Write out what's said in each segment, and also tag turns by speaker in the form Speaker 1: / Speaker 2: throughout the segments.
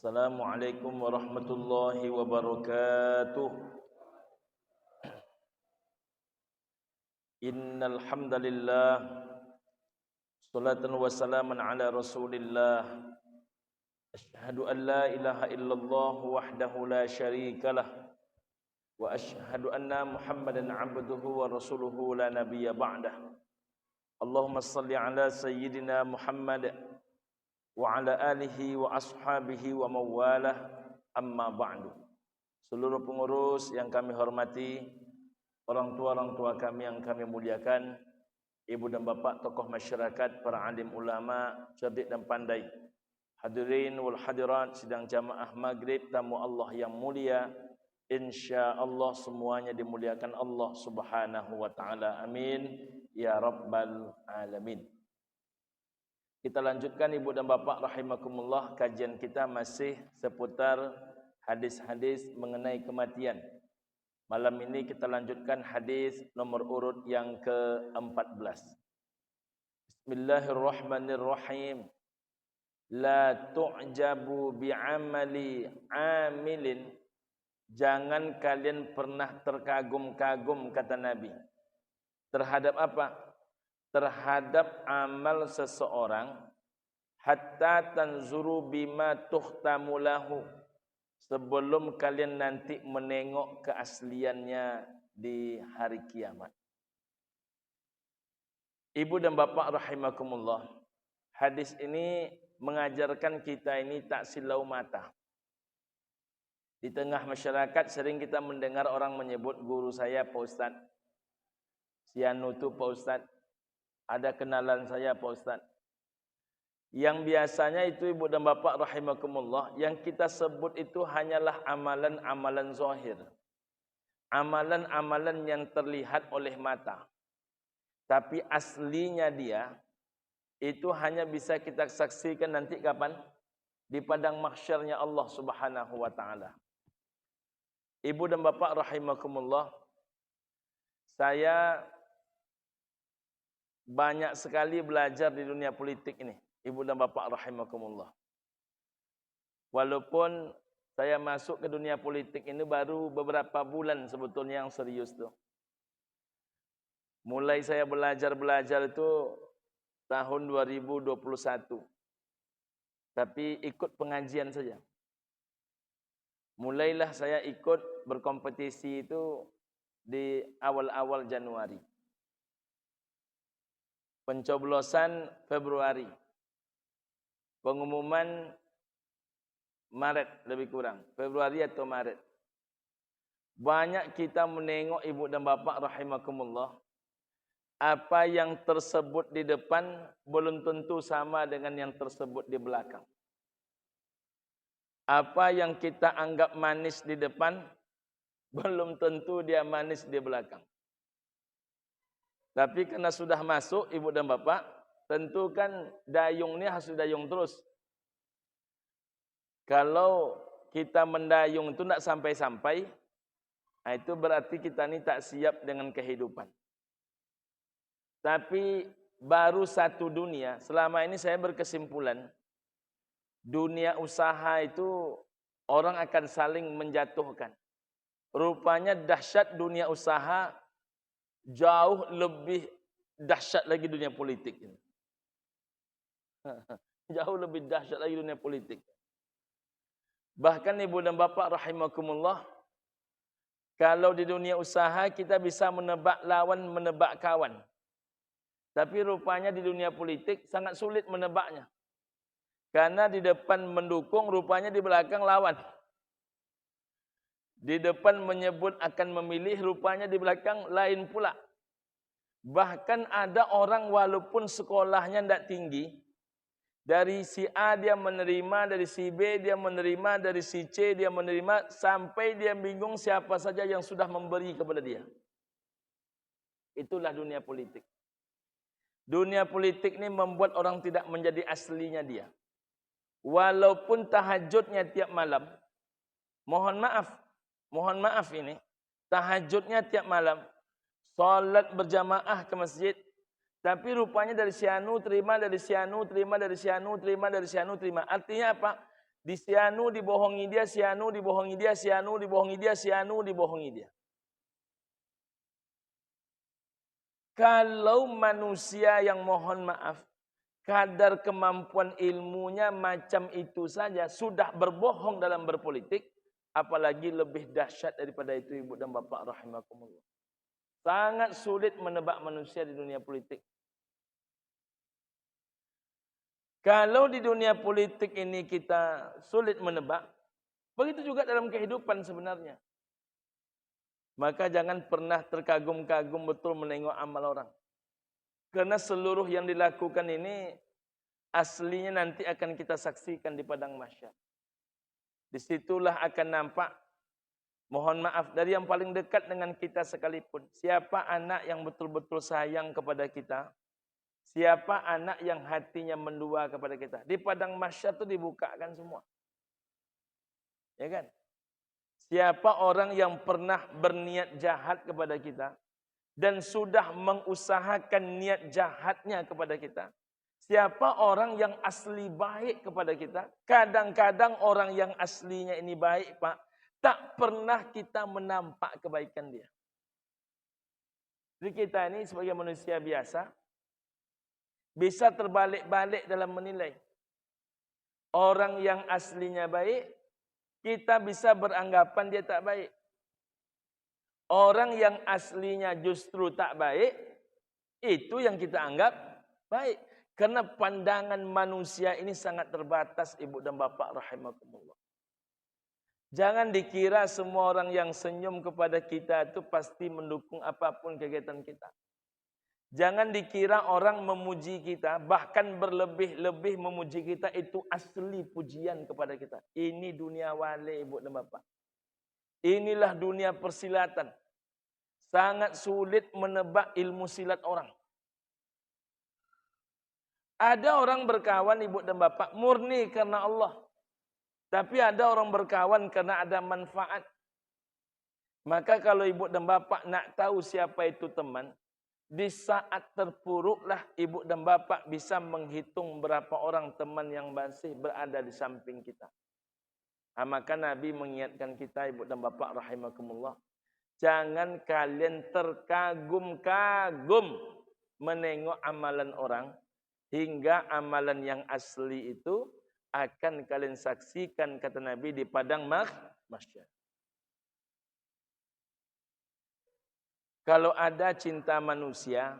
Speaker 1: Assalamualaikum warahmatullahi wabarakatuh. Innal hamdalillah salatan wa salaman ala Rasulillah. Asyhadu an la ilaha illallah wahdahu la syarikalah wa asyhadu anna Muhammadan abduhu wa rasuluhu la nabiyya ba'dah. Allahumma salli ala sayyidina Muhammad wa ala alihi wa ashabihi wa mawalah, amma ba'du. Seluruh pengurus yang kami hormati, orang tua kami yang kami muliakan, ibu dan bapa tokoh masyarakat, para alim ulama, cerdik dan pandai, hadirin wal hadirat sidang jamaah maghrib, tamu Allah yang mulia, insyaallah semuanya dimuliakan Allah Subhanahu wa taala. Amin ya rabbal alamin. Kita lanjutkan ibu dan bapa rahimakumullah, kajian kita masih seputar hadis-hadis mengenai kematian. Malam ini kita lanjutkan hadis nomor urut yang ke-14. Bismillahirrahmanirrahim. La tu'jabu bi'amali amilin. Jangan kalian pernah terkagum-kagum, kata Nabi. Terhadap apa? Terhadap amal seseorang, hatta tanzuru bima tuhtamu lahu, sebelum kalian nanti menengok keasliannya di hari kiamat. Ibu dan bapak rahimakumullah, hadis ini mengajarkan kita ini tak silau mata. Di tengah masyarakat sering kita mendengar orang menyebut guru saya Pak Ustaz, si anu tu Pak Ustaz, ada kenalan saya Pak Ustaz. Yang biasanya itu ibu dan bapak rahimakumullah, yang kita sebut itu hanyalah amalan-amalan zahir. Amalan-amalan yang terlihat oleh mata. Tapi aslinya dia, itu hanya bisa kita saksikan nanti kapan? Di padang mahsyarnya Allah Subhanahu wa ta'ala. Ibu dan bapak rahimakumullah, saya banyak sekali belajar di dunia politik ini, ibu dan bapak rahimakumullah. Walaupun saya masuk ke dunia politik ini baru beberapa bulan sebetulnya yang serius tuh. Mulai saya belajar itu tahun 2021. Tapi ikut pengajian saja. Mulailah saya ikut berkompetisi itu di awal-awal Januari. Pencoblosan Februari. Pengumuman Maret lebih kurang. Februari atau Maret. Banyak kita menengok ibu dan bapak rahimakumullah. Apa yang tersebut di depan belum tentu sama dengan yang tersebut di belakang. Apa yang kita anggap manis di depan belum tentu dia manis di belakang. Tapi karena sudah masuk ibu dan bapak, tentu kan dayung ini harus dayung terus. Kalau kita mendayung itu tidak sampai-sampai, itu berarti kita ini tak siap dengan kehidupan. Tapi baru satu dunia, selama ini saya berkesimpulan, dunia usaha itu orang akan saling menjatuhkan. Rupanya dahsyat dunia usaha, jauh lebih dahsyat lagi dunia politik ini. Jauh lebih dahsyat lagi dunia politik. Bahkan ibu dan bapak rahimakumullah, kalau di dunia usaha kita bisa menebak lawan, menebak kawan. Tapi rupanya di dunia politik sangat sulit menebaknya. Karena di depan mendukung, rupanya di belakang lawan. Di depan menyebut akan memilih, rupanya di belakang lain pula. Bahkan ada orang walaupun sekolahnya tidak tinggi, dari si A dia menerima, dari si B dia menerima, dari si C dia menerima, sampai dia bingung siapa saja yang sudah memberi kepada dia. Itulah dunia politik. Dunia politik ini membuat orang tidak menjadi aslinya dia. Walaupun tahajudnya tiap malam, mohon maaf ini, tahajudnya tiap malam, salat berjamaah ke masjid, tapi rupanya dari si anu terima, dari si anu terima, dari si anu terima, dari si anu terima. Artinya apa? Sianu dibohongi dia, sianu dibohongi dia, sianu dibohongi dia, sianu dibohongi dia. Kalau manusia yang mohon maaf, kadar kemampuan ilmunya macam itu saja sudah berbohong dalam berpolitik, apalagi lebih dahsyat daripada itu ibu dan bapak rahimakumullah. Sangat sulit menebak manusia di dunia politik. Kalau di dunia politik ini kita sulit menebak, begitu juga dalam kehidupan sebenarnya. Maka jangan pernah terkagum-kagum betul menengok amal orang. Karena seluruh yang dilakukan ini aslinya nanti akan kita saksikan di padang mahsyar. Disitulah akan nampak, mohon maaf, dari yang paling dekat dengan kita sekalipun. Siapa anak yang betul-betul sayang kepada kita? Siapa anak yang hatinya mendua kepada kita? Di padang mahsyar itu dibukakan semua. Ya kan? Siapa orang yang pernah berniat jahat kepada kita dan sudah mengusahakan niat jahatnya kepada kita? Siapa orang yang asli baik kepada kita? Kadang-kadang orang yang aslinya ini baik, Pak, tak pernah kita menampak kebaikan dia. Jadi kita ini sebagai manusia biasa bisa terbalik-balik dalam menilai. Orang yang aslinya baik, kita bisa beranggapan dia tak baik. Orang yang aslinya justru tak baik, itu yang kita anggap baik. Karena pandangan manusia ini sangat terbatas, ibu dan bapak rahimakumullah. Jangan dikira semua orang yang senyum kepada kita itu pasti mendukung apapun kegiatan kita. Jangan dikira orang memuji kita, bahkan berlebih-lebih memuji kita, itu asli pujian kepada kita. Ini dunia wali, ibu dan bapak. Inilah dunia persilatan. Sangat sulit menebak ilmu silat orang. Ada orang berkawan, ibu dan bapak, murni karena Allah. Tapi ada orang berkawan karena ada manfaat. Maka kalau ibu dan bapak nak tahu siapa itu teman, di saat terpuruklah ibu dan bapak bisa menghitung berapa orang teman yang masih berada di samping kita. Maka Nabi mengingatkan kita, ibu dan bapak rahimakumullah, jangan kalian terkagum-kagum menengok amalan orang, hingga amalan yang asli itu akan kalian saksikan, kata Nabi, di padang mahsyar. Kalau ada cinta manusia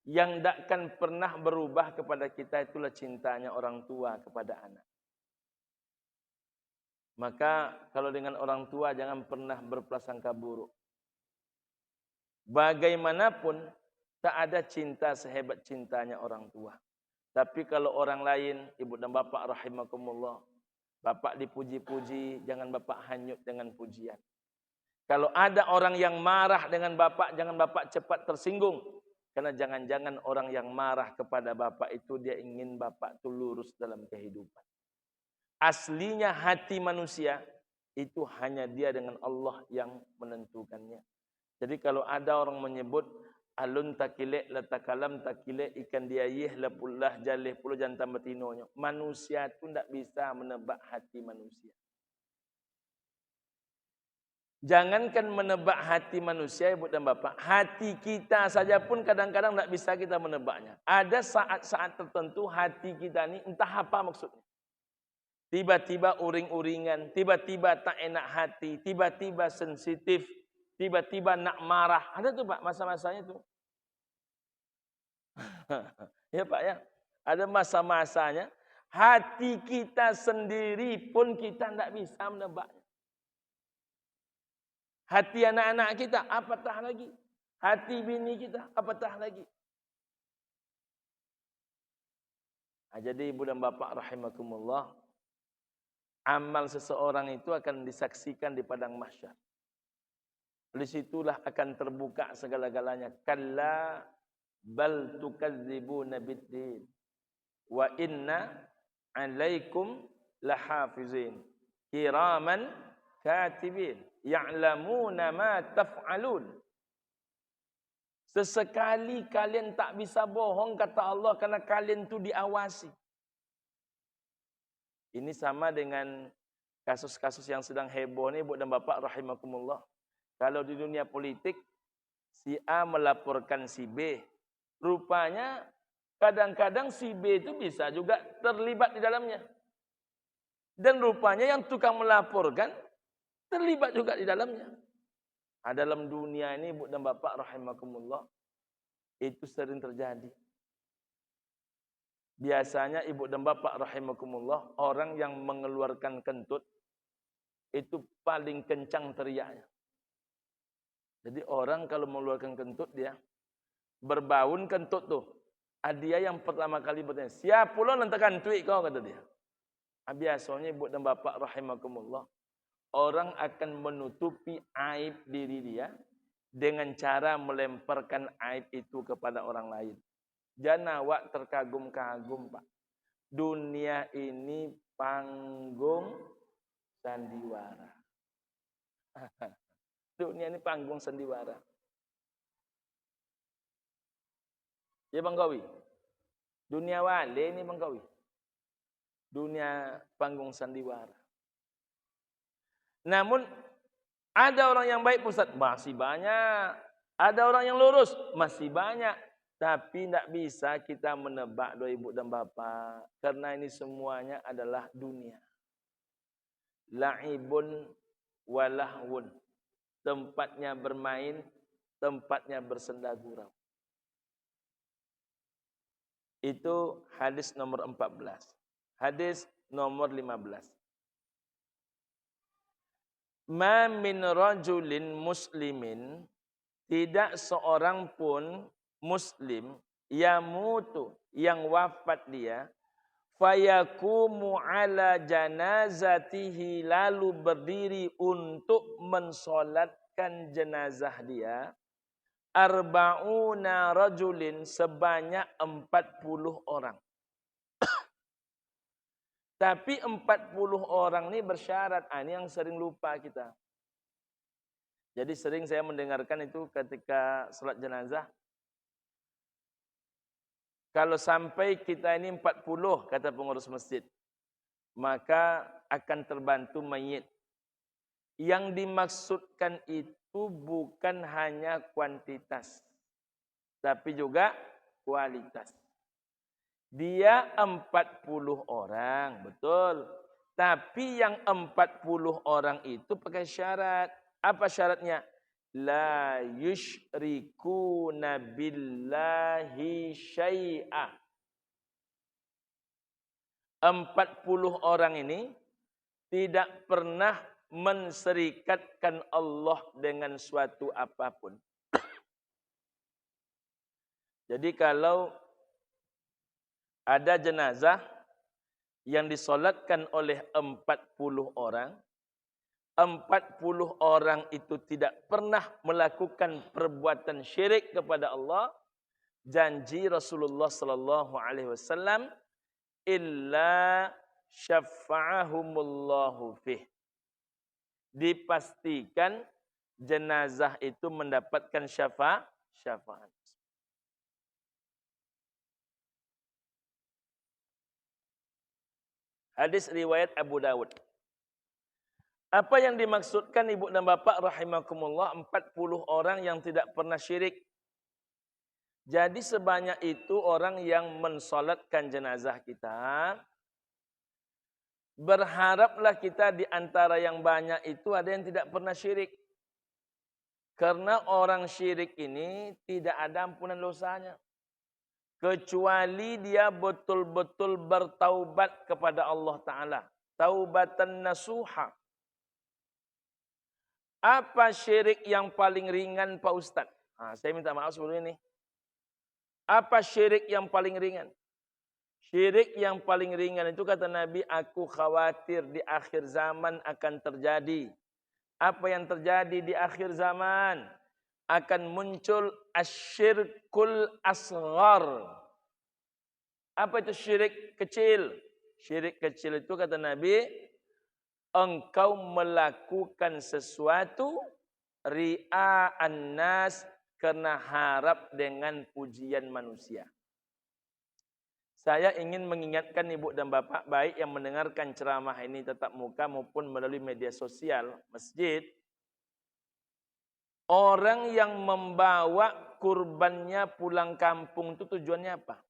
Speaker 1: yang takkan pernah berubah kepada kita, itulah cintanya orang tua kepada anak. Maka kalau dengan orang tua jangan pernah berprasangka buruk. Bagaimanapun tak ada cinta sehebat cintanya orang tua. Tapi kalau orang lain, ibu dan bapak rahimakumullah, bapak dipuji-puji, jangan bapak hanyut dengan pujian. Kalau ada orang yang marah dengan bapak, jangan bapak cepat tersinggung. Karena jangan-jangan orang yang marah kepada bapak itu dia ingin bapak itu lurus dalam kehidupan. Aslinya hati manusia itu hanya dia dengan Allah yang menentukannya. Jadi kalau ada orang menyebut alun takile latakalam takile ikan dia yeh lapullah jaleh puluh jantan betinonyo. Manusia itu tidak bisa menebak hati manusia. Jangankan menebak hati manusia, ibu dan bapak, hati kita saja pun kadang-kadang tidak bisa kita menebaknya. Ada saat-saat tertentu hati kita ini entah apa maksudnya. Tiba-tiba uring-uringan, tiba-tiba tak enak hati, tiba-tiba sensitif, tiba-tiba nak marah. Ada tuh Pak masa-masanya tuh. Ya Pak ya, ada masa-masanya hati kita sendiri pun kita tidak bisa menebaknya. Hati anak-anak kita, apatah lagi. Hati bini kita, apatah lagi. Nah, jadi ibu dan bapak rahimakumullah, amal seseorang itu akan disaksikan di padang mahsyar. Di situlah akan terbuka segala-galanya. Kalla bal tukadzibuna biddin wa inna alaikum lahafizin kiraman katibin ya'lamuna ma taf'alun. Sesekali kalian tak bisa bohong, kata Allah, karena kalian itu diawasi. Ini sama dengan kasus-kasus yang sedang heboh nih, Bu dan Bapak rahimakumullah. Kalau di dunia politik, si A melaporkan si B. Rupanya kadang-kadang si B itu bisa juga terlibat di dalamnya. Dan rupanya yang tukang melaporkan terlibat juga di dalamnya. Nah, dalam dunia ini, Bu dan Bapak rahimakumullah, itu sering terjadi. Biasanya Ibu dan Bapak rahimakumullah, orang yang mengeluarkan kentut itu paling kencang teriaknya. Jadi orang kalau mengeluarkan kentut dia berbaun kentut tuh. Dia yang pertama kali bertanya, siapa lo nantikan tweet kau, kata dia. Biasanya Ibu dan Bapak rahimakumullah, orang akan menutupi aib diri dia dengan cara melemparkan aib itu kepada orang lain. Jangan awak terkagum-kagum, Pak. Dunia ini panggung sandiwara. Dunia ini panggung sandiwara. Ya Bang Kawi. Dunia wale ini Bang Kawi. Dunia panggung sandiwara. Namun ada orang yang baik, Ustaz, masih banyak. Ada orang yang lurus, masih banyak. Tapi tidak bisa kita menebak doa ibu dan bapak. Karena ini semuanya adalah dunia. La'ibun walahwun. Tempatnya bermain, tempatnya bersenda gurau. Itu hadis nomor 14. Hadis nomor 15. Ma min rajulin muslimin, tidak seorang pun muslim yamutu, yang wafat dia, fayakumu ala janazatihi, lalu berdiri untuk mensolatkan jenazah dia, arba'una rajulin, sebanyak 40 orang. Tapi 40 orang ini bersyarat. Ini yang sering lupa kita. Jadi sering saya mendengarkan itu ketika salat jenazah. Kalau sampai kita ini 40, kata pengurus masjid, maka akan terbantu mayit. Yang dimaksudkan itu bukan hanya kuantitas, tapi juga kualitas. Dia 40 orang, betul. Tapi yang 40 orang itu pakai syarat. Apa syaratnya? La yusyrikuna billahi syai'ah. 40 orang ini tidak pernah menserikatkan Allah dengan suatu apapun. Jadi kalau ada jenazah yang disolatkan oleh 40 orang, 40 orang itu tidak pernah melakukan perbuatan syirik kepada Allah. Janji Rasulullah sallallahu alaihi wasallam, illa syafa'ahumullahu fih. Dipastikan jenazah itu mendapatkan syafaat. Hadis riwayat Abu Dawud. Apa yang dimaksudkan ibu dan bapak rahimakumullah, 40 orang yang tidak pernah syirik. Jadi sebanyak itu orang yang mensolatkan jenazah kita. Berharaplah kita di antara yang banyak itu ada yang tidak pernah syirik. Karena orang syirik ini tidak ada ampunan dosanya. Kecuali dia betul-betul bertaubat kepada Allah Ta'ala. Taubatan nasuha. Apa syirik yang paling ringan Pak Ustadz? Saya minta maaf sebelum ini. Apa syirik yang paling ringan? Syirik yang paling ringan itu kata Nabi, aku khawatir di akhir zaman akan terjadi. Apa yang terjadi di akhir zaman? Akan muncul asyirkul asghar. Apa itu syirik kecil? Syirik kecil itu kata Nabi, engkau melakukan sesuatu ria'an nas, karena harap dengan pujian manusia. Saya ingin mengingatkan ibu dan bapak baik yang mendengarkan ceramah ini tatap muka maupun melalui media sosial masjid. Orang yang membawa kurbannya pulang kampung itu tujuannya apa?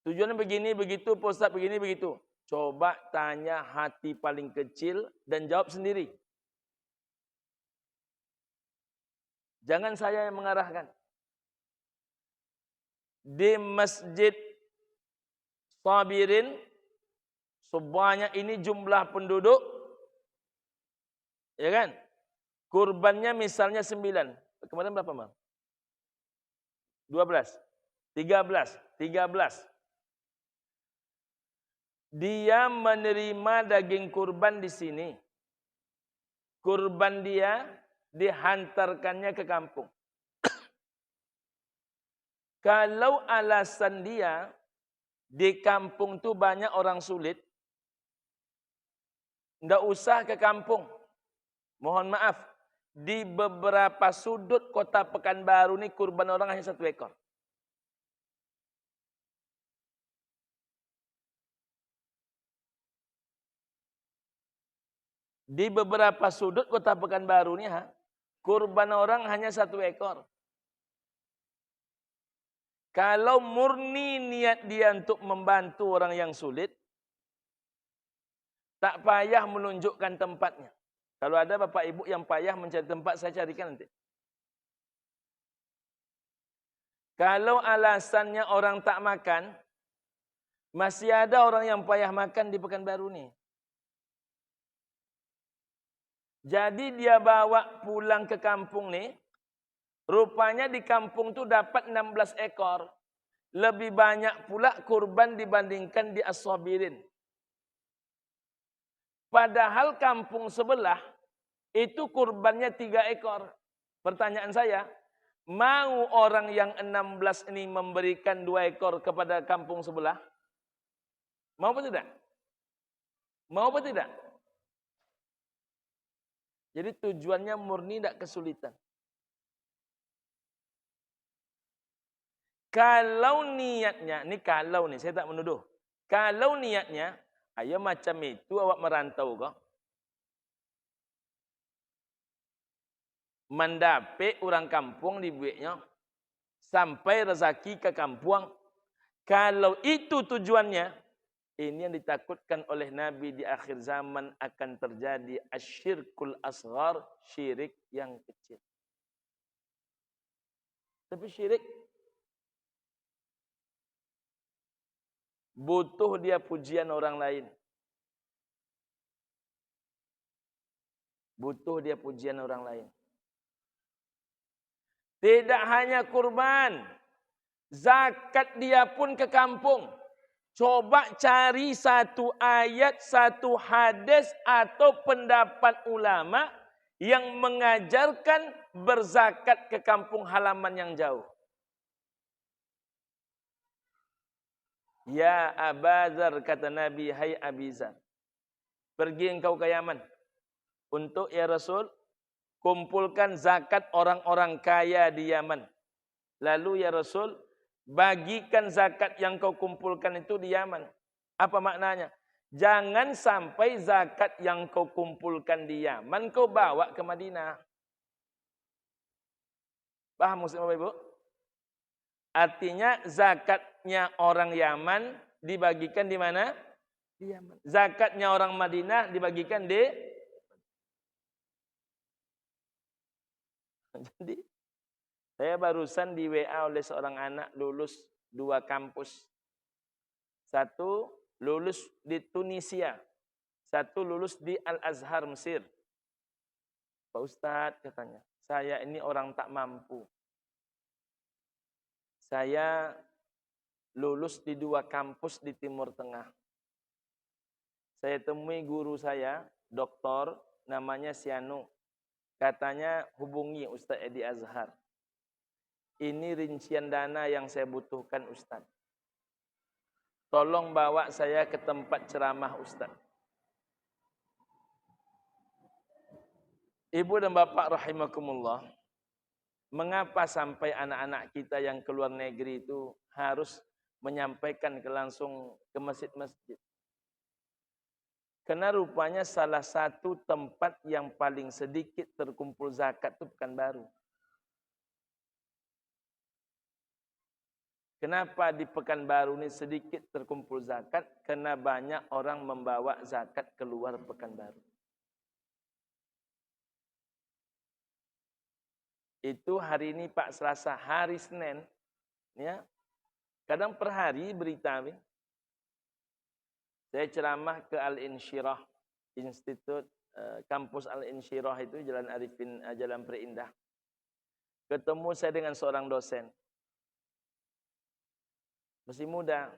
Speaker 1: Tujuannya begini, begitu, Pak Ustaz, begini, begitu. Coba tanya hati paling kecil dan jawab sendiri. Jangan saya yang mengarahkan. Di Masjid Sabirin, sebanyak ini jumlah penduduk, ya kan? Kurbannya misalnya 9. Kemarin berapa, Bang? 12. 13. Dia menerima daging kurban di sini. Kurban dia dihantarkannya ke kampung. Kalau alasan dia di kampung tuh banyak orang sulit, nggak usah ke kampung. Mohon maaf, di beberapa sudut kota Pekanbaru ini kurban orang hanya 1 ekor. Di beberapa sudut kota Pekanbaru ini, kurban orang hanya 1 ekor. Kalau murni niat dia untuk membantu orang yang sulit, tak payah menunjukkan tempatnya. Kalau ada bapak ibu yang payah mencari tempat, saya carikan nanti. Kalau alasannya orang tak makan, masih ada orang yang payah makan di Pekanbaru nih. Jadi dia bawa pulang ke kampung nih. Rupanya di kampung tuh dapat 16 ekor. Lebih banyak pula kurban dibandingkan di As-Sabirin. Padahal kampung sebelah itu kurbannya 3 ekor. Pertanyaan saya, mau orang yang 16 ini memberikan 2 ekor kepada kampung sebelah? Mau apa tidak? Mau apa tidak? Jadi tujuannya murni tidak kesulitan. Kalau niatnya, ini kalau nih, saya tak menuduh. Kalau niatnya, ayo macam itu awak merantau kok. Mendapat orang kampung di buiknya. Sampai rezeki ke kampung. Kalau itu tujuannya, ini yang ditakutkan oleh Nabi di akhir zaman akan terjadi asyirkul asghar, syirik yang kecil. Tapi syirik butuh dia pujian orang lain. Butuh dia pujian orang lain. Tidak hanya kurban, zakat dia pun ke kampung. Coba cari satu ayat, satu hadis atau pendapat ulama yang mengajarkan berzakat ke kampung halaman yang jauh. Ya Abazar, kata Nabi, hai Abizar, pergi engkau ke Yaman. Untuk ya Rasul, kumpulkan zakat orang-orang kaya di Yaman. Lalu ya Rasul, bagikan zakat yang kau kumpulkan itu di Yaman. Apa maknanya? Jangan sampai zakat yang kau kumpulkan di Yaman kau bawa ke Madinah. Paham maksud Bapak Ibu? Artinya zakatnya orang Yaman dibagikan di mana? Di Yaman. Zakatnya orang Madinah dibagikan di. Jadi saya barusan di WA oleh seorang anak lulus 2 kampus. 1 lulus di Tunisia. 1 lulus di Al-Azhar Mesir. Pak Ustadz katanya, saya ini orang tak mampu. Saya lulus di 2 kampus di Timur Tengah. Saya temui guru saya, doktor, namanya Sianu. Katanya hubungi Ustadz Edi Azhar. Ini rincian dana yang saya butuhkan Ustadz. Tolong bawa saya ke tempat ceramah Ustadz. Ibu dan bapak rahimakumullah. Mengapa sampai anak-anak kita yang keluar negeri itu harus menyampaikan langsung ke masjid-masjid? Karena rupanya salah satu tempat yang paling sedikit terkumpul zakat itu Pekanbaru. Kenapa di Pekanbaru ini sedikit terkumpul zakat? Karena banyak orang membawa zakat keluar Pekanbaru. Itu hari ini Pak Selasa, hari Senin, ya. Kadang per hari berita, saya ceramah ke Al-Insyirah Institut, kampus Al-Insyirah itu Jalan Arifin, Jalan Perindah. Ketemu saya dengan seorang dosen. Masih muda,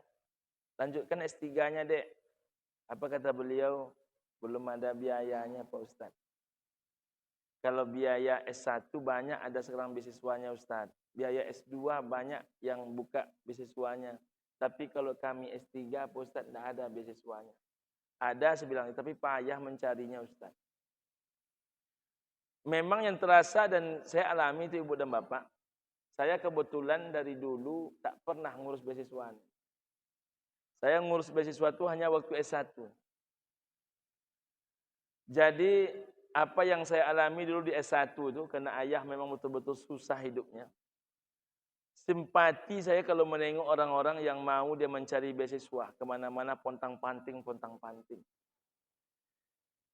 Speaker 1: lanjutkan S3-nya, Dek. Apa kata beliau? Belum ada biayanya, Pak Ustadz. Kalau biaya S1 banyak ada sekarang beasiswanya, Ustadz. Biaya S2 banyak yang buka beasiswanya. Tapi kalau kami S3, Pak Ustadz, tidak ada beasiswanya. Ada, saya bilang, tapi payah mencarinya, Ustadz. Memang yang terasa dan saya alami itu Ibu dan Bapak. Saya kebetulan dari dulu tak pernah ngurus beasiswa. Saya ngurus beasiswa itu hanya waktu S1. Jadi apa yang saya alami dulu di S1 itu, karena ayah memang betul-betul susah hidupnya. Simpati saya kalau menengok orang-orang yang mau dia mencari beasiswa. Kemana-mana pontang-panting, pontang-panting.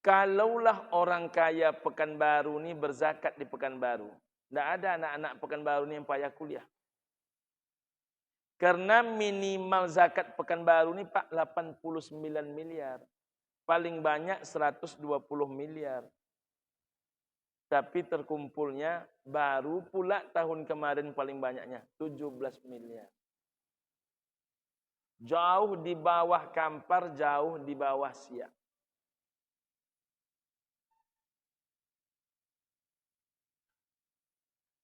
Speaker 1: Kalaulah orang kaya Pekanbaru ini berzakat di Pekanbaru. Tidak ada anak-anak Pekanbaru ini yang payah kuliah. Karena minimal zakat Pekanbaru ini Pak 89 miliar. Paling banyak 120 miliar. Tapi terkumpulnya baru pula tahun kemarin paling banyaknya 17 miliar. Jauh di bawah Kampar, jauh di bawah Siak.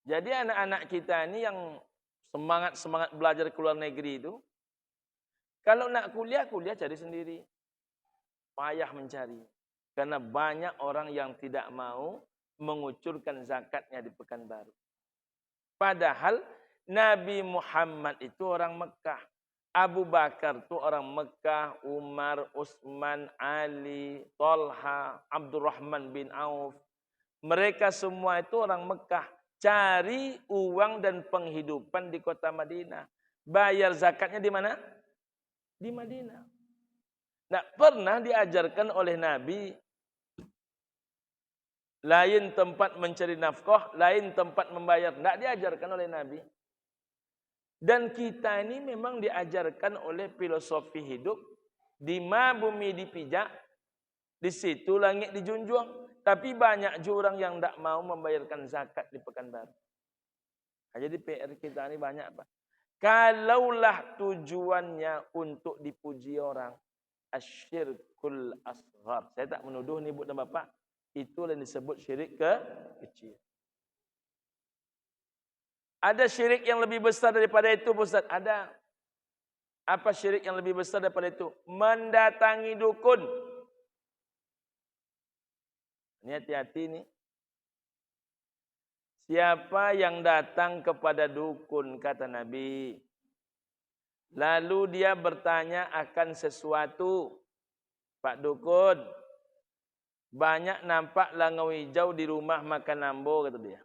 Speaker 1: Jadi anak-anak kita ini yang semangat belajar ke luar negeri itu, kalau nak kuliah cari sendiri. Payah mencari. Karena banyak orang yang tidak mau mengucurkan zakatnya di Pekanbaru. Padahal Nabi Muhammad itu orang Mekah. Abu Bakar itu orang Mekah, Umar, Utsman, Ali, Tolha, Abdurrahman bin Auf. Mereka semua itu orang Mekah. Cari uang dan penghidupan di kota Madinah. Bayar zakatnya di mana? Di Madinah. Nah, pernah diajarkan oleh Nabi. Lain tempat mencari nafkah, lain tempat membayar. Tidak diajarkan oleh Nabi. Dan kita ini memang diajarkan oleh filosofi hidup. Di ma bumi dipijak, di situ langit dijunjung. Tapi banyak juga orang yang tidak mau membayarkan zakat di Pekanbaru. Nah, jadi PR kita ini banyak, Pak. Kalaulah tujuannya untuk dipuji orang, asyirkul asghar. Saya tak menuduh nih Ibu dan Bapak, itu yang disebut syirik kecil. Ada syirik yang lebih besar daripada itu, Ustaz? Ada. Apa syirik yang lebih besar daripada itu? Mendatangi dukun. Ini hati-hati nih. Siapa yang datang kepada dukun, kata Nabi. Lalu dia bertanya akan sesuatu. Pak dukun, banyak nampak langau hijau di rumah makan nambo, kata dia.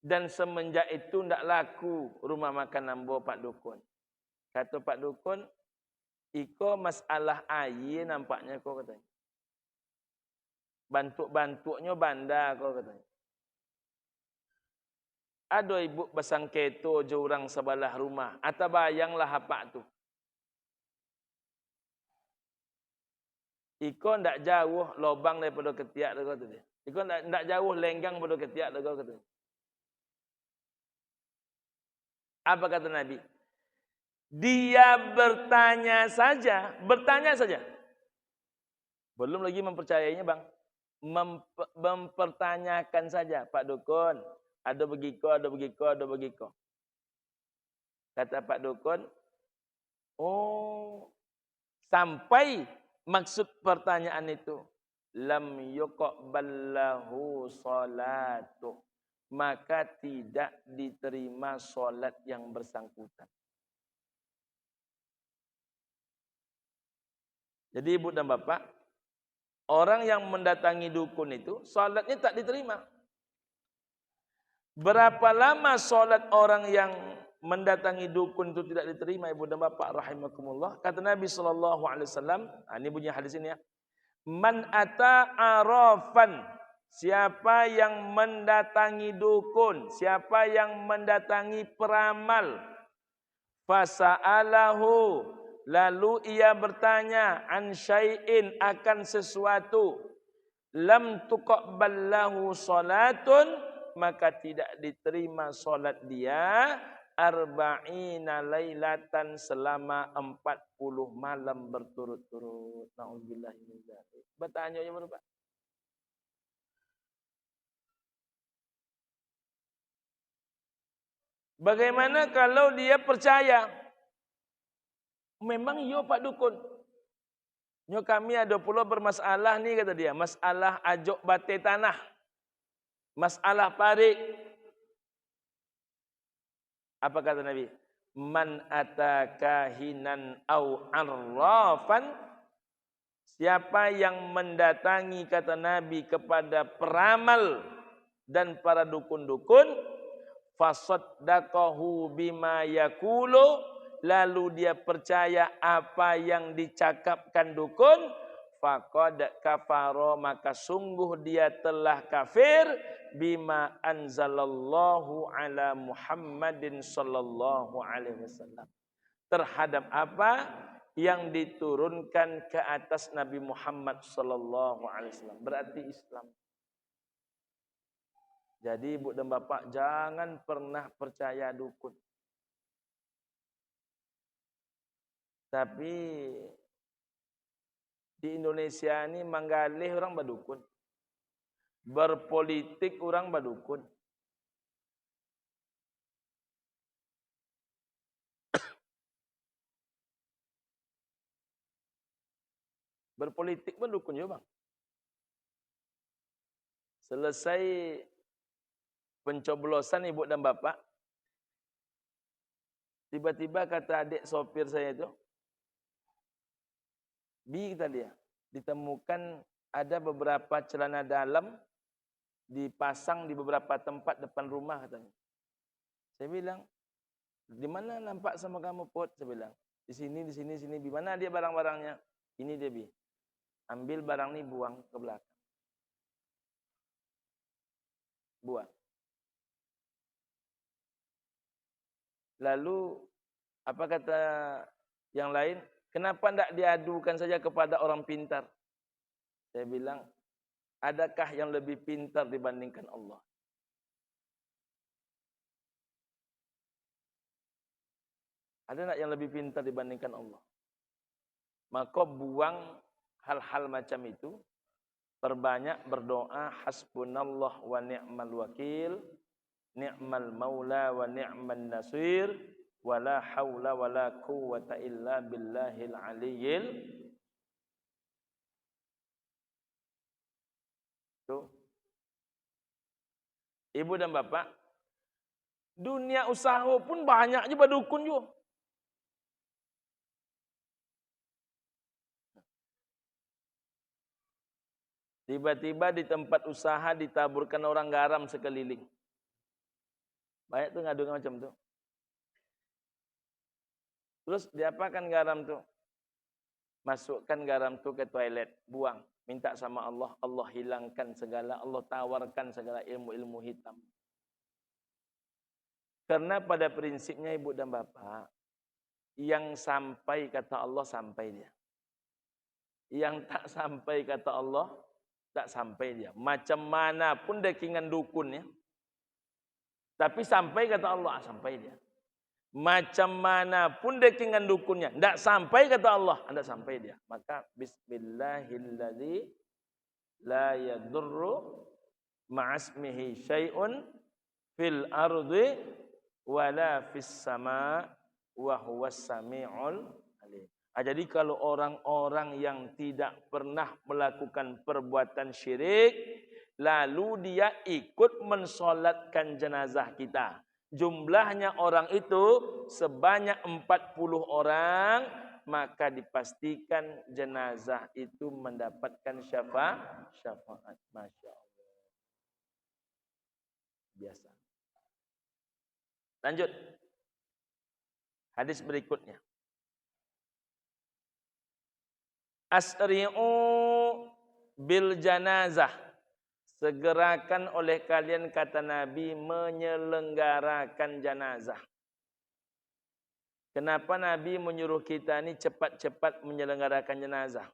Speaker 1: Dan semenjak itu tidak laku rumah makan nambo Pak dukun. Kata Pak dukun, iko masalah air nampaknya kok, katanya. Bantuk-bantuknya banda kok, katanya. Ada ibu pasang keto jurang sebelah rumah. Atau bayanglah apa tu. Iko ndak jauh lobang daripada ketiak tu, kata dia. Iko ndak jauh lenggang daripada ketiak tu, kata dia. Apa kata Nabi? Dia bertanya saja. Belum lagi mempercayainya, Bang. Mempertanyakan saja, Pak dukun, ada begiko. Kata Pak dukun, oh, sampai maksud pertanyaan itu, lam yuqballahu salatu. maka tidak diterima solat yang bersangkutan. Jadi ibu dan bapak, orang yang mendatangi dukun itu solatnya tak diterima. Berapa lama solat orang yang mendatangi dukun itu tidak diterima, ibu dan bapak rahimakumullah? Kata Nabi SAW, ini bunyi hadis ini ya. Man ata arafan, siapa yang mendatangi dukun, siapa yang mendatangi peramal, fasa'alahu, lalu ia bertanya an syai'in, akan sesuatu, lam tuqabbal lahu salatun, maka tidak diterima salat dia arba'ina lailatan, selama 40 malam berturut-turut. Nauzubillahi min dzalik. Bertanya ya berapa? Bagaimana kalau dia percaya? Memang yo Pak Dukun. Nyo kami ada pula bermasalah nih, kata dia. Masalah ajok bate tanah. Masalah parik. Apa kata Nabi? Man atakahinan au arrafan, siapa yang mendatangi, kata Nabi, kepada peramal dan para dukun-dukun, fasaddaqahu bima yaqulu, lalu dia percaya apa yang dicakapkan dukun, faqad kafara, maka sungguh dia telah kafir, bima anzalallahu ala Muhammadin sallallahu alaihi wasallam, terhadap apa yang diturunkan ke atas Nabi Muhammad sallallahu alaihi wasallam, berarti Islam. Jadi ibu dan bapak jangan pernah percaya dukun. Tapi di Indonesia ini manggalih orang badukun. Berpolitik orang badukun. Berpolitik pun dukun juga bang. Selesai pencoblosan ibu dan bapak, tiba-tiba kata adik sopir saya itu, Bi, kata dia, ditemukan ada beberapa celana dalam dipasang di beberapa tempat depan rumah, katanya. Saya bilang, di mana nampak sama kamu, Pot? Saya bilang, di sini, di sini, sini. Di mana dia barang-barangnya? Ini dia, Bi. Ambil barang ini, buang ke belakang. Buang. Lalu, apa kata yang lain? Kenapa tidak diadukan saja kepada orang pintar? Saya bilang, adakah yang lebih pintar dibandingkan Allah? Ada tak yang lebih pintar dibandingkan Allah? Maka buang hal-hal macam itu. Perbanyak berdoa, hasbunallah wa ni'mal wakil, ni'mal maula wa ni'man nasir, wa la hawla wa la quwwata illa billahil aliyyil. Tuh. Ibu dan bapak, dunia usaha pun banyak juga dukun juga. Tiba-tiba di tempat usaha ditaburkan orang garam sekeliling. Banyak tuh ngadu macam tuh. Terus diapakan garam tuh? Masukkan garam tuh ke toilet, buang. Minta sama Allah, Allah hilangkan segala, Allah tawarkan segala ilmu-ilmu hitam. Karena pada prinsipnya ibu dan bapak, yang sampai kata Allah sampai dia. Yang tak sampai kata Allah, tak sampai dia. Macam mana pun dekingan dukunnya, tapi sampai kata Allah, sampai dia. Macam mana pun dekingan dukunnya, tidak sampai kata Allah, tidak sampai dia. Maka bismillahilladzi la yadurru ma'asmihi syai'un fil ardi wala fis sama wa huwas sami'ul alim. Jadi kalau orang-orang yang tidak pernah melakukan perbuatan syirik lalu dia ikut mensolatkan jenazah kita. Jumlahnya orang itu sebanyak 40 orang, maka dipastikan jenazah itu mendapatkan syafaat. Masya Allah. Biasa. Lanjut. Hadis berikutnya. Asri'u bil janazah. Segerakan oleh kalian, kata Nabi, menyelenggarakan jenazah. Kenapa Nabi menyuruh kita ni cepat-cepat menyelenggarakan jenazah?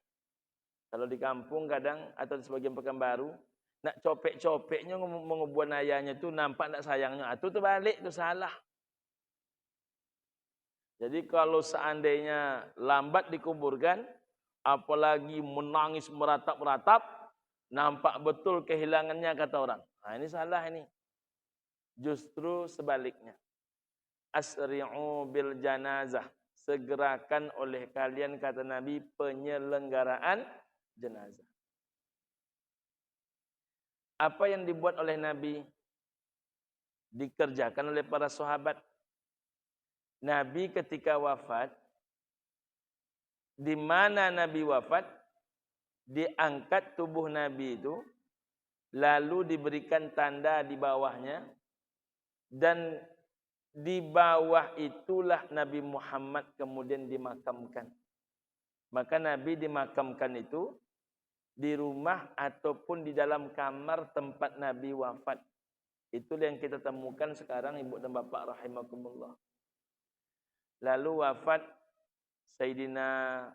Speaker 1: Kalau di kampung kadang atau di sebagian Pekanbaru, nak copek-copeknya mengubuan ayahnya tu nampak tak sayangnya. Itu terbalik, itu salah. Jadi kalau seandainya lambat dikuburkan, apalagi menangis meratap-ratap, nampak betul kehilangannya, kata orang. Nah, ini salah ini. Justru sebaliknya. Asri'u bil janazah. Segerakan oleh kalian, kata Nabi, penyelenggaraan jenazah. Apa yang dibuat oleh Nabi dikerjakan oleh para sahabat. Nabi ketika wafat, di mana Nabi wafat, diangkat tubuh Nabi itu, lalu diberikan tanda di bawahnya, dan di bawah itulah Nabi Muhammad kemudian dimakamkan. Maka Nabi dimakamkan itu di rumah ataupun di dalam kamar tempat Nabi wafat. Itulah yang kita temukan sekarang, ibu dan bapak rahimakumullah. Lalu wafat Sayyidina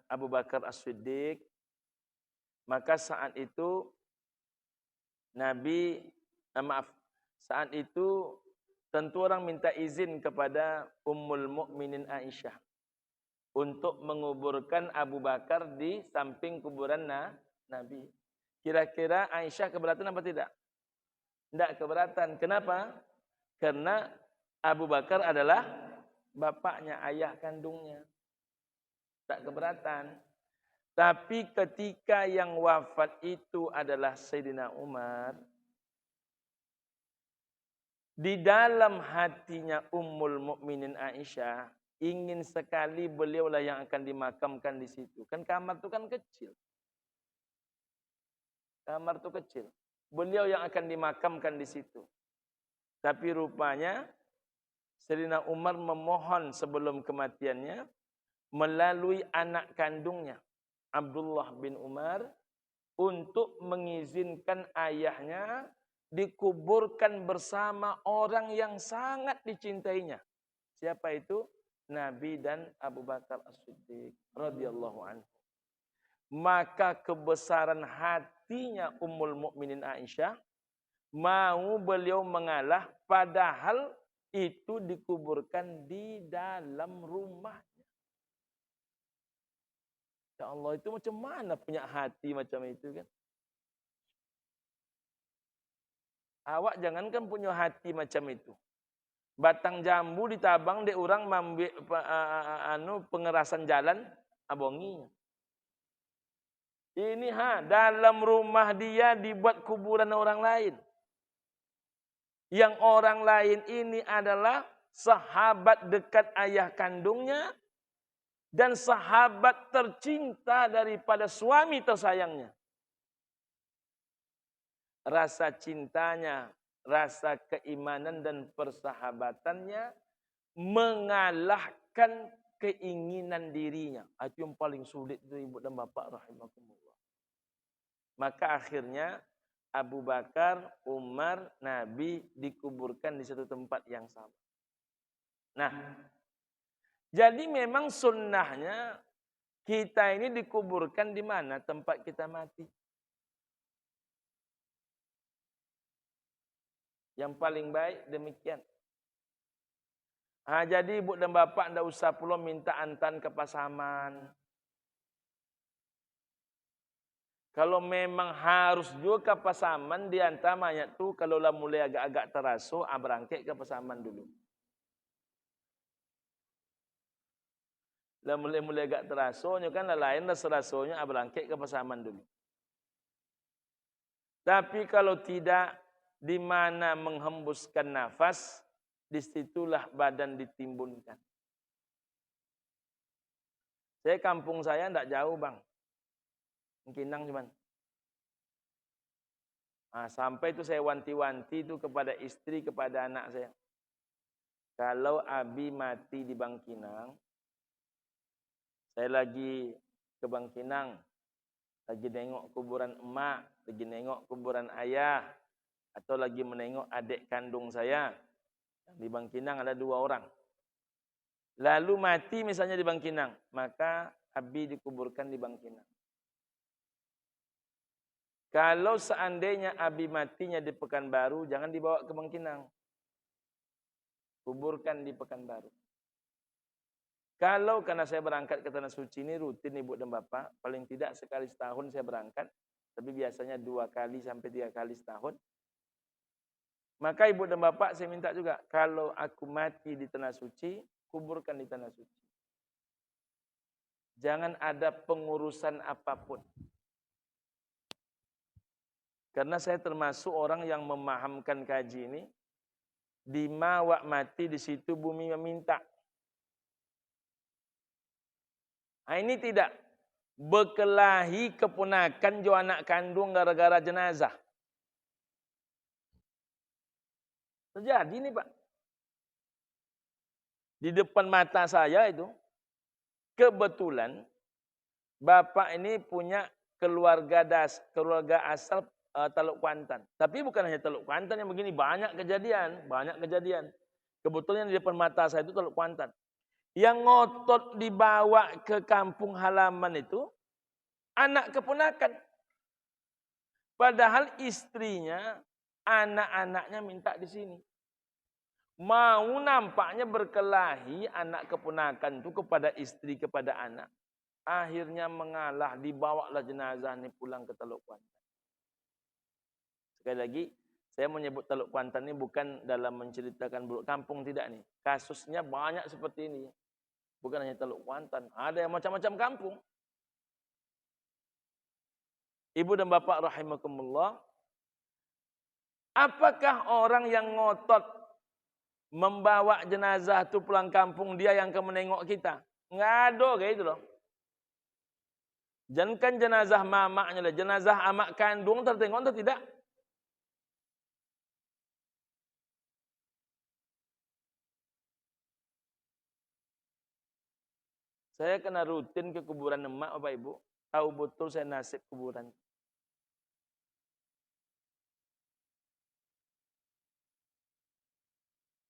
Speaker 1: Abu Bakar As-Siddiq. Maka saat itu saat itu tentu orang minta izin kepada Ummul Mukminin Aisyah untuk menguburkan Abu Bakar di samping kuburan Nabi. Kira-kira Aisyah keberatan apa tidak? Tidak keberatan. Kenapa? Karena Abu Bakar adalah bapaknya, ayah kandungnya. Tak keberatan. Tapi ketika yang wafat itu adalah Sayyidina Umar, di dalam hatinya Ummul Mukminin Aisyah ingin sekali beliaulah yang akan dimakamkan di situ. Kan kamar itu kan kecil. Kamar itu kecil. Beliau yang akan dimakamkan di situ. Tapi rupanya Sayyidina Umar memohon sebelum kematiannya melalui anak kandungnya Abdullah bin Umar untuk mengizinkan ayahnya dikuburkan bersama orang yang sangat dicintainya. Siapa itu? Nabi dan Abu Bakar As-Siddiq radhiyallahu anhu. Maka kebesaran hatinya Ummul Mukminin Aisyah, mau beliau mengalah, padahal itu dikuburkan di dalam rumahnya. Ya Allah, itu macam mana punya hati macam itu kan? Awak jangankan punya hati macam itu. Batang jambu ditabang dek orang pengerasan jalan abongi. Ini dalam rumah dia dibuat kuburan orang lain. Yang orang lain ini adalah sahabat dekat ayah kandungnya dan sahabat tercinta daripada suami tersayangnya. Rasa cintanya, rasa keimanan dan persahabatannya mengalahkan keinginan dirinya. Itu yang paling sulit itu, ibu dan bapak rahimakumullah. Maka akhirnya Abu Bakar, Umar, Nabi dikuburkan di satu tempat yang sama. Nah, jadi memang sunnahnya kita ini dikuburkan di mana tempat kita mati. Yang paling baik demikian. Jadi ibu dan bapak tidak usah pula minta antan ke Pasaman. Kalau memang harus juga ke Pasaman, diantar mayat tu kalau lah mulai agak-agak terasa, berangkat ke Pasaman dulu. Lah mulai agak terasa, kan lain lah serasanya berangkat ke Pasaman dulu. Tapi kalau tidak, di mana menghembuskan nafas, disitulah badan ditimbunkan. Kampung saya tidak jauh bang. Kinang cuman. Nah, sampai itu saya wanti-wanti itu kepada istri, kepada anak saya. Kalau abi mati di Bangkinang, saya lagi ke Bangkinang, lagi nengok kuburan emak, lagi nengok kuburan ayah, atau lagi menengok adik kandung saya. Di Bangkinang ada 2 orang. Lalu mati misalnya di Bangkinang, maka abi dikuburkan di Bangkinang. Kalau seandainya abi matinya di Pekanbaru, jangan dibawa ke Bangkinang. Kuburkan di Pekanbaru. Kalau karena saya berangkat ke Tanah Suci ini rutin ibu dan bapak, paling tidak sekali setahun saya berangkat, tapi biasanya 2 kali sampai 3 kali setahun. Maka ibu dan bapak saya minta juga, kalau aku mati di Tanah Suci, kuburkan di Tanah Suci. Jangan ada pengurusan apapun. Karena saya termasuk orang yang memahamkan kaji ini, di mawak mati di situ bumi meminta. Nah, ini tidak berkelahi keponakan jo anak kandung gara-gara jenazah. Terjadi ini Pak. Di depan mata saya itu, kebetulan bapak ini punya keluarga asal Teluk Kuantan. Tapi bukan hanya Teluk Kuantan yang begini, banyak kejadian. Kebetulan di depan mata saya itu Teluk Kuantan. Yang ngotot dibawa ke kampung halaman itu anak keponakan. Padahal istrinya, anak-anaknya minta di sini. Mau nampaknya berkelahi anak keponakan itu kepada istri, kepada anak. Akhirnya mengalah, dibawalah jenazah ini pulang ke Teluk Kuantan. Sekali lagi, saya menyebut Teluk Kuantan ini bukan dalam menceritakan buruk kampung, tidak nih. Kasusnya banyak seperti ini. Bukan hanya Teluk Kuantan, ada yang macam-macam kampung. Ibu dan bapak rahimakumullah, apakah orang yang ngotot membawa jenazah itu pulang kampung dia yang ke menengok kita? Nggak ada kayak itu loh. Jangan jenazah mamaknya lah, jenazah amak kandung tertengok atau tidak? Saya kena rutin ke kuburan emak Bapak Ibu, tahu betul saya nasib kuburan.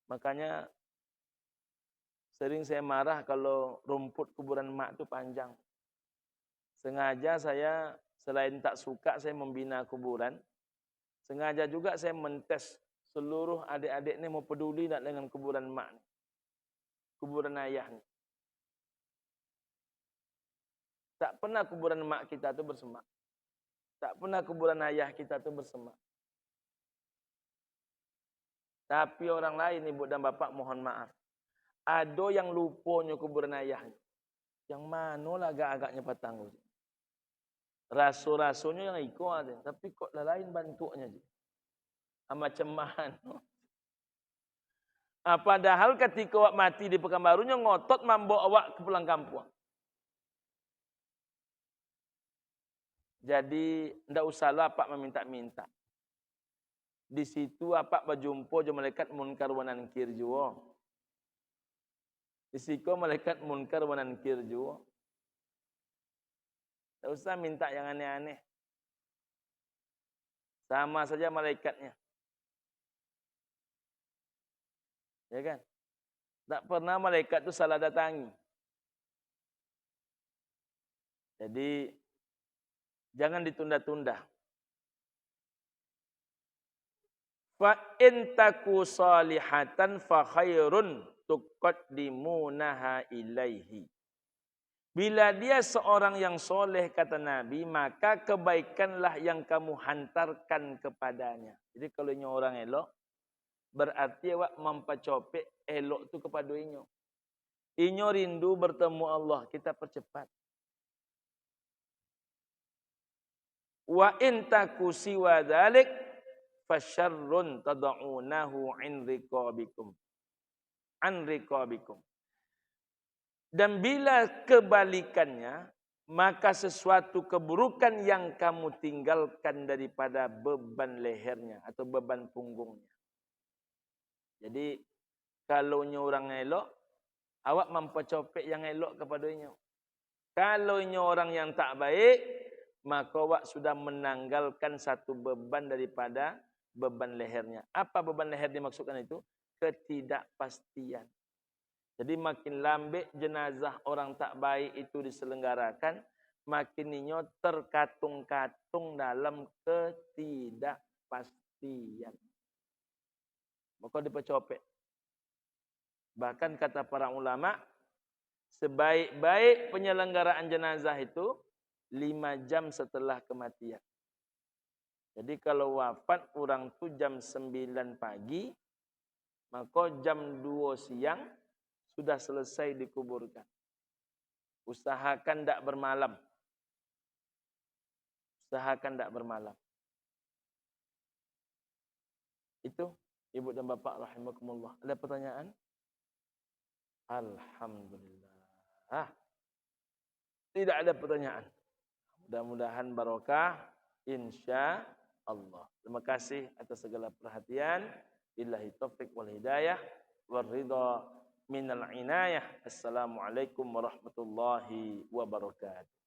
Speaker 1: Makanya sering saya marah kalau rumput kuburan emak itu panjang. Sengaja saya selain tak suka saya membina kuburan, sengaja juga saya mentes seluruh adik-adik ini mau peduli tak dengan kuburan emak, kuburan ayah. Tak pernah kuburan emak kita itu bersemak. Tak pernah kuburan ayah kita itu bersemak. Tapi orang lain ibu dan bapak mohon maaf. Ada yang lupanya kuburan ayahnya. Yang mana lah agak-agaknya patang. Rasul-rasulnya yang ikut ada. Tapi kok lain bantunya. Macam mana. Padahal ketika awak mati di Pekanbarunya ngotot membawa awak ke pulang kampung. Jadi tidak usahlah Pak meminta-minta. Di situ apa berjumpa je malaikat munkar wa nankir jua. Di situ malaikat munkar wa nankir jua. Tak usah minta yang aneh-aneh. Sama saja malaikatnya. Ya kan? Tak pernah malaikat itu salah datangi. Jadi jangan ditunda-tunda. Fa in taku salihatan fa khairun tuqaddimunaha ilaihi. Bila dia seorang yang soleh kata Nabi, maka kebaikanlah yang kamu hantarkan kepadanya. Jadi kalau ini orang elok, berarti awak mempacopek elok tu kepada inyo. Inyo rindu bertemu Allah, kita percepat. Wa in taku siwa dzalik fasyarrun tad'unahu an riqabikum. Dan bila kebalikannya, maka sesuatu keburukan yang kamu tinggalkan daripada beban lehernya atau beban punggungnya. Jadi kalau orang elok, awak mempercopek yang elok kepadanya. Kalau orang yang tak baik, maka awak sudah menanggalkan satu beban daripada beban lehernya. Apa beban leher dimaksudkan itu? Ketidakpastian. Jadi makin lambat jenazah orang tak baik itu diselenggarakan, makin inyo terkatung-katung dalam ketidakpastian. Maka dipercopek. Bahkan kata para ulama, sebaik-baik penyelenggaraan jenazah itu 5 jam setelah kematian. Jadi kalau wafat orang tu jam 9 pagi, maka jam 2 siang sudah selesai dikuburkan. Usahakan tak bermalam. Usahakan tak bermalam. Itu ibu dan bapak rahimakumullah. Ada pertanyaan? Alhamdulillah. Tidak ada pertanyaan. Mudah-mudahan barokah. Insya Allah. Terima kasih atas segala perhatian. Billahi taufiq wal hidayah. Wal ridha minal inayah. Assalamualaikum warahmatullahi wabarakatuh.